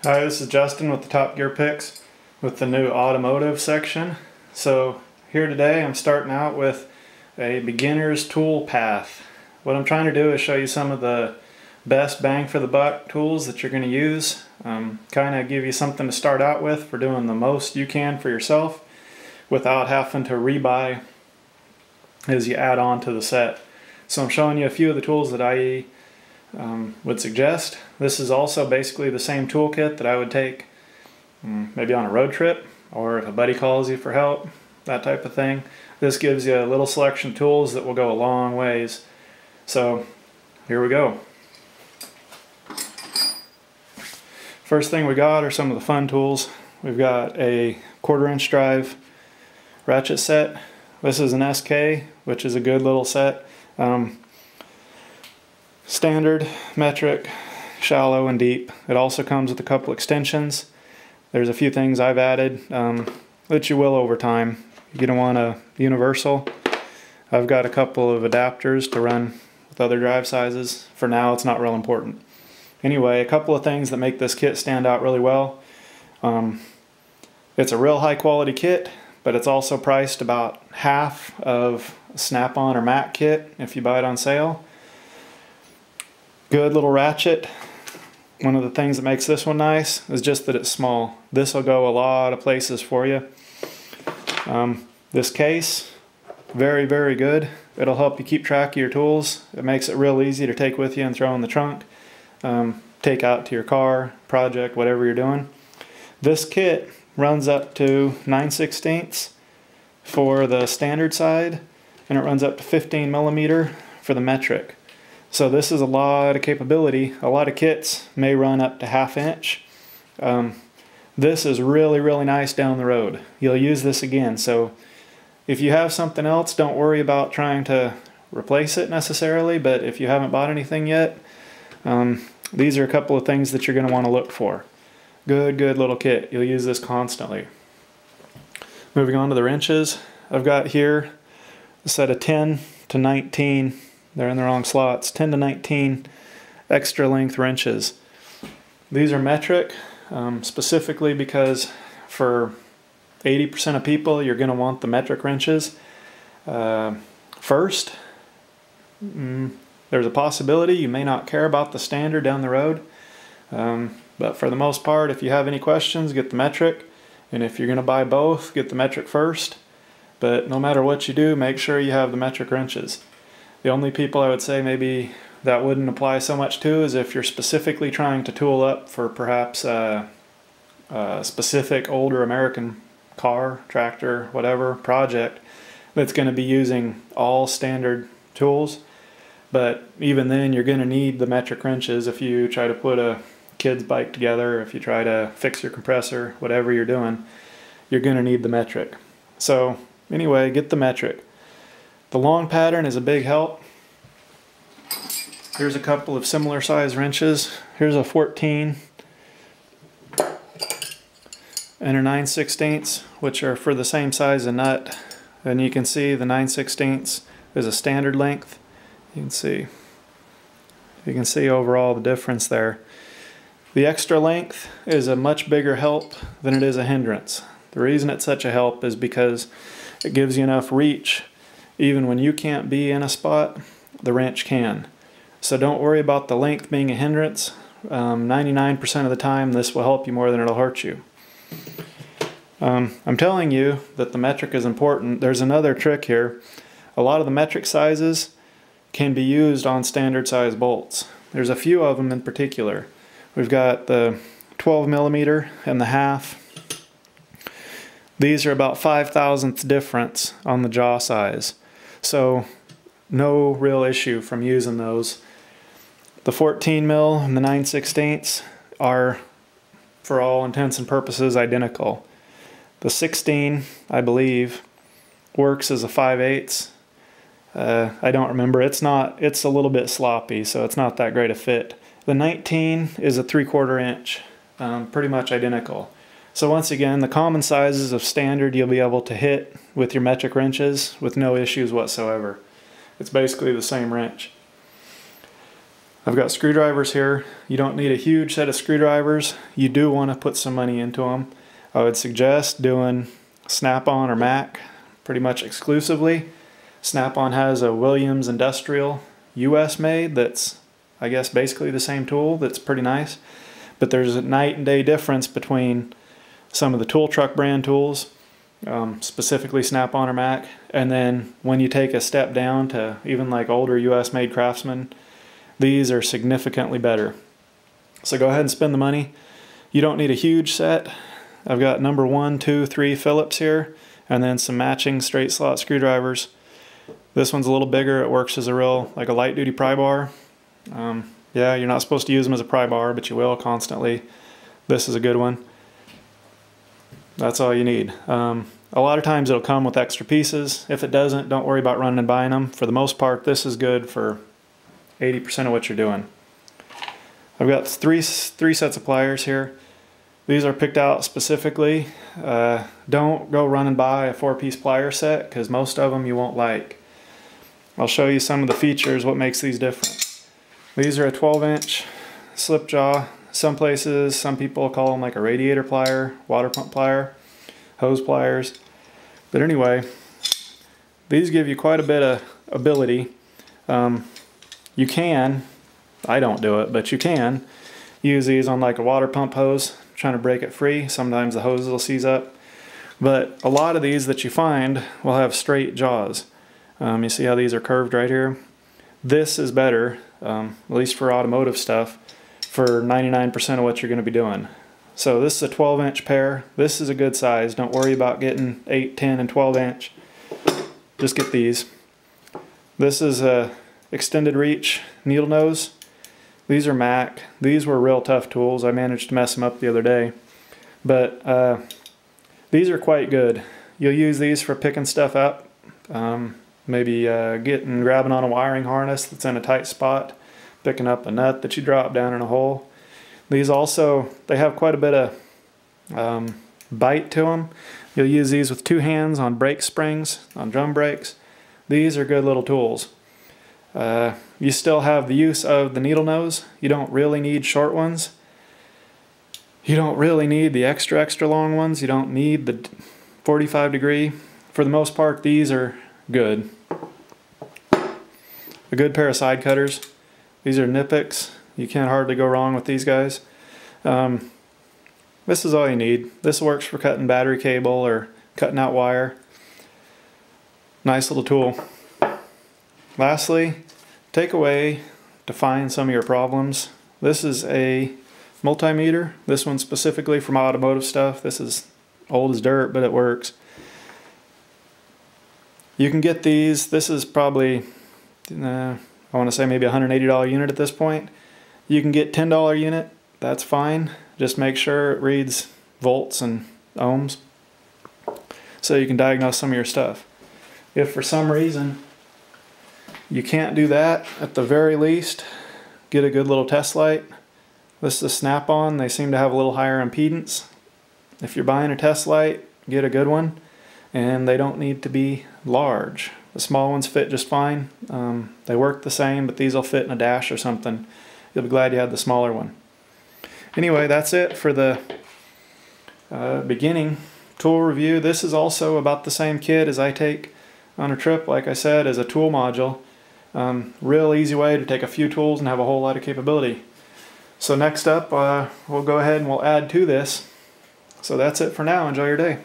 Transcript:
Hi, this is Justin with the Top Gear Picks with the new automotive section. So here today I'm starting out with a beginner's tool path. What I'm trying to do is show you some of the best bang for the buck tools that you're going to use. Kind of give you something to start out with for doing the most you can for yourself without having to rebuy as you add on to the set. So I'm showing you a few of the tools that I would suggest. This is also basically the same toolkit that I would take maybe on a road trip, or if a buddy calls you for help, that type of thing. This gives you a little selection of tools that will go a long ways. So here we go. First thing we got are some of the fun tools. We've got a 1/4" drive ratchet set. This is an SK, which is a good little set. Standard, metric, shallow, and deep. It also comes with a couple extensions. There's a few things I've added that you will over time. You're going to want a universal. I've got a couple of adapters to run with other drive sizes. For now, it's not real important. Anyway, a couple of things that make this kit stand out really well. It's a real high quality kit, but it's also priced about half of a Snap-on or Mac kit if you buy it on sale. Good little ratchet. One of the things that makes this one nice is just that it's small. This will go a lot of places for you. This case, very good. It'll help you keep track of your tools. It makes it real easy to take with you and throw in the trunk. Take out to your car, project, whatever you're doing. This kit runs up to 9/16 for the standard side, and it runs up to 15mm for the metric. So this is a lot of capability. A lot of kits may run up to 1/2 inch. This is really nice down the road. You'll use this again. So if you have something else, don't worry about trying to replace it necessarily, but if you haven't bought anything yet, these are a couple of things that you're going to want to look for. Good little kit. You'll use this constantly. Moving on to the wrenches. I've got here a set of 10 to 19. They're in the wrong slots. 10 to 19 extra length wrenches. These are metric, specifically because for 80% of people you're going to want the metric wrenches first. There's a possibility you may not care about the standard down the road, but for the most part, if you have any questions, get the metric, and if you're going to buy both, get the metric first. But no matter what you do, make sure you have the metric wrenches. The only people I would say maybe that wouldn't apply so much to is if you're specifically trying to tool up for perhaps a specific older American car, tractor, whatever project that's going to be using all standard tools. But even then, you're going to need the metric wrenches if you try to put a kid's bike together, if you try to fix your compressor, whatever you're doing, you're going to need the metric. So anyway, get the metric. The long pattern is a big help. Here's a couple of similar size wrenches. Here's a 14 and a 9/16, which are for the same size of nut. And you can see the 9/16 is a standard length. You can see overall the difference there. The extra length is a much bigger help than it is a hindrance. The reason it's such a help is because it gives you enough reach. Even when you can't be in a spot, the wrench can. So don't worry about the length being a hindrance. 99% of the time this will help you more than it'll hurt you. I'm telling you that the metric is important. There's another trick here. A lot of the metric sizes can be used on standard size bolts. There's a few of them in particular. We've got the 12mm and the 1/2. These are about 5/1000th difference on the jaw size. So no real issue from using those. The 14mm and the 9/16 are, for all intents and purposes, identical. The 16, I believe, works as a 5/8. I don't remember. It's a little bit sloppy, so it's not that great a fit. The 19 is a 3/4 inch, pretty much identical. So once again, the common sizes of standard you'll be able to hit with your metric wrenches with no issues whatsoever. It's basically the same wrench. I've got screwdrivers here. You don't need a huge set of screwdrivers. You do want to put some money into them. I would suggest doing Snap-on or Mac pretty much exclusively. Snap-on has a Williams Industrial US made that's, I guess, basically the same tool. That's pretty nice. But there's a night and day difference between some of the tool truck brand tools, specifically Snap-on or Mac, and then when you take a step down to even like older US made Craftsman, these are significantly better. So go ahead and spend the money. You don't need a huge set. I've got number 1, 2, 3 Phillips here, and then some matching straight slot screwdrivers. This one's a little bigger. It works as a like a light duty pry bar. Yeah, you're not supposed to use them as a pry bar, but you will constantly. This is a good one. That's all you need. A lot of times it'll come with extra pieces. If it doesn't, don't worry about running and buying them. For the most part, this is good for 80% of what you're doing. I've got three sets of pliers here. These are picked out specifically. Don't go run and buy a 4-piece plier set because most of them you won't like. I'll show you some of the features, what makes these different. These are a 12-inch slip jaw. Some places, some people call them like a radiator plier, water pump plier, hose pliers. But anyway, these give you quite a bit of ability. You can, I don't do it, but you can use these on like a water pump hose, trying to break it free. Sometimes the hoses will seize up. But a lot of these that you find will have straight jaws. You see how these are curved right here? This is better, at least for automotive stuff, for 99% of what you're going to be doing. So this is a 12-inch pair. This is a good size. Don't worry about getting 8, 10, and 12-inch. Just get these. This is a extended reach needle nose. These are Mac. These were real tough tools. I managed to mess them up the other day. But these are quite good. You'll use these for picking stuff up. Maybe grabbing on a wiring harness that's in a tight spot, picking up a nut that you drop down in a hole. These also, they have quite a bit of bite to them. You'll use these with 2 hands on brake springs, on drum brakes. These are good little tools. You still have the use of the needle nose. You don't really need short ones. You don't really need the extra long ones. You don't need the 45 degree. For the most part, these are good. A good pair of side cutters. These are Knipex. You can't hardly go wrong with these guys. This is all you need. This works for cutting battery cable or cutting out wire. Nice little tool. Lastly, takeaway to find some of your problems. This is a multimeter. This one's specifically from automotive stuff. This is old as dirt, but it works. You can get these. This is probably, I want to say maybe a $180 unit at this point. You can get $10 unit. That's fine. Just make sure it reads volts and ohms so you can diagnose some of your stuff. If for some reason you can't do that, at the very least, get a good little test light. This is a Snap-on. They seem to have a little higher impedance. If you're buying a test light, get a good one, and they don't need to be large. The small ones fit just fine. They work the same, but these will fit in a dash or something. You'll be glad you had the smaller one. Anyway, that's it for the beginning tool review. This is also about the same kit as I take on a trip, like I said, as a tool module. Real easy way to take a few tools and have a whole lot of capability. So next up, we'll go ahead and we'll add to this. So that's it for now. Enjoy your day.